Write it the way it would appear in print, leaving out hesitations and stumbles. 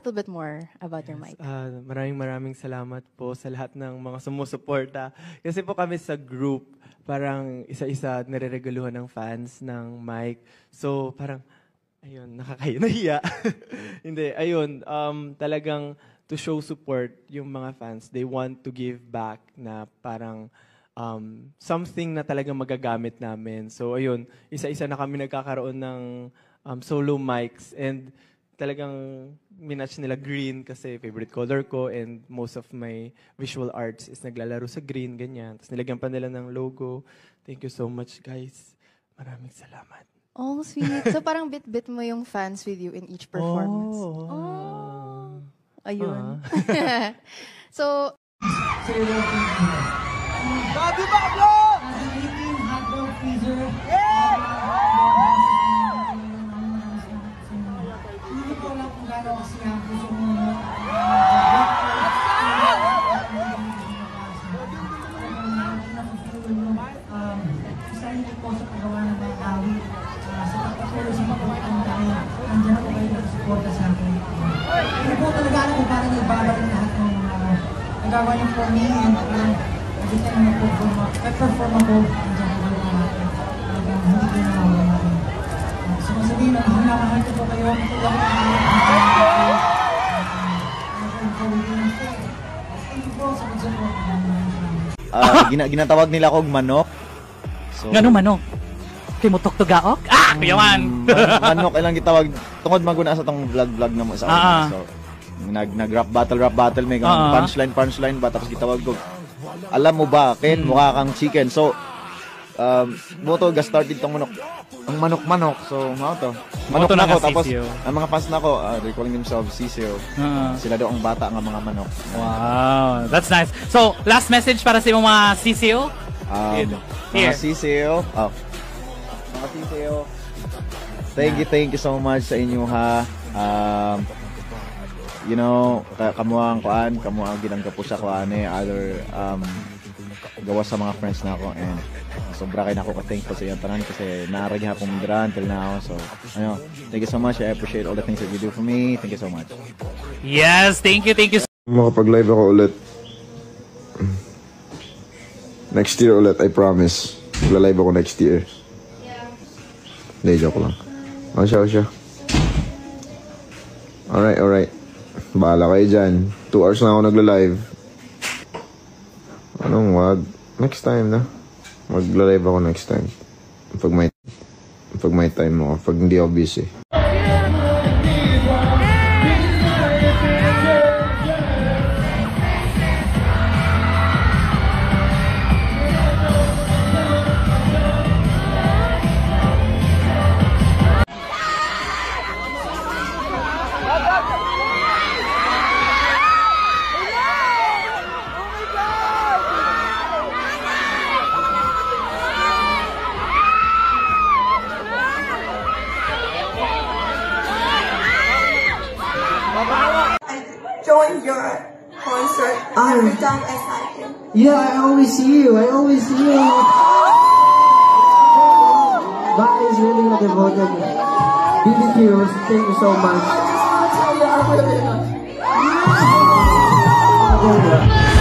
little bit more about your mic. Maraming salamat po sa lahat ng mga sumusuporta. Kasi po kami sa group, parang isa-isa nire-regaluhan ng fans ng mic. So parang, ayun, nakakahiya. Hindi, ayun, talagang to show support yung mga fans. They want to give back na parang something na talagang magagamit namin. So ayun, isa-isa na kami nagkakaroon ng solo mics and talagang minatch nila green kasi favorite color ko and most of my visual arts is naglalaro sa green, ganyan. Tapos nilagyan pa nila ng logo. Thank you so much, guys. Maraming salamat. Oh, sweet. So parang bit-bit mo yung fans with you in each performance. Oh. Ayun. So, Bago Pablo! Hotdog freezer. Hindi ko lang kung gano'n kasi ang gusto mo. Isa hindi po sa paggawa ng mga awit. Sa pagpapatuloy sa pagpapatuloy tayo, nandiyan ako kayo nagsuporta sa akin. Hindi po talaga alam kung paano nagbabalik lahat ng nagawa niyo for me and every time na perform ako, nandiyan ko kayo natin. Talagang hindi ko na nawalan. So masabihin na mahal ko po kayo. Thank you po sa pag-support. Ginatawag nila akong manok. So, Ngano manok? Kay mo tuktugaok? Kuyaman! manok ilang gitawag. Tungod maguna sa tong vlog na mo sa una. So, nag-rap battle may punchline ba tapos gitawag ko. Alam mo ba, Ken, mukha kang chicken. So, buto ga-started tong manok. Ang manok. So, mao to. Manok na ako tapos ang mga fans na ako, they calling themselves Siseo. Sila daw ang bata nga mga manok. Wow, that's nice. So, last message para sa mga Siseo? Mga Siseo. Mga Siseo. Thank you so much sa inyo ha. You know, kamuang ginang kapo sa kuane other gawa sa mga friends na ako and sobra kay nako ka-thankful sa iyang tanan kasi naarag hapon dira until now. So, thank you so much. I appreciate all the things that you do for me. Thank you so much. Yes, thank you. Makapag-live ako ulit. Next year ulit, I promise. Magla-live ako next year. Hindi, joke lang. Siya. Alright. Bahala kayo dyan. 2 hours na ako nagla-live. Anong wag? Next time na. Magla-live ako next time. Pag may time mo. Pag hindi ako busy. Join your concert every time as I can. Yeah, I always see you. Ba is really a devoted. BBQ, thank you so much. I just want to tell you I really love you.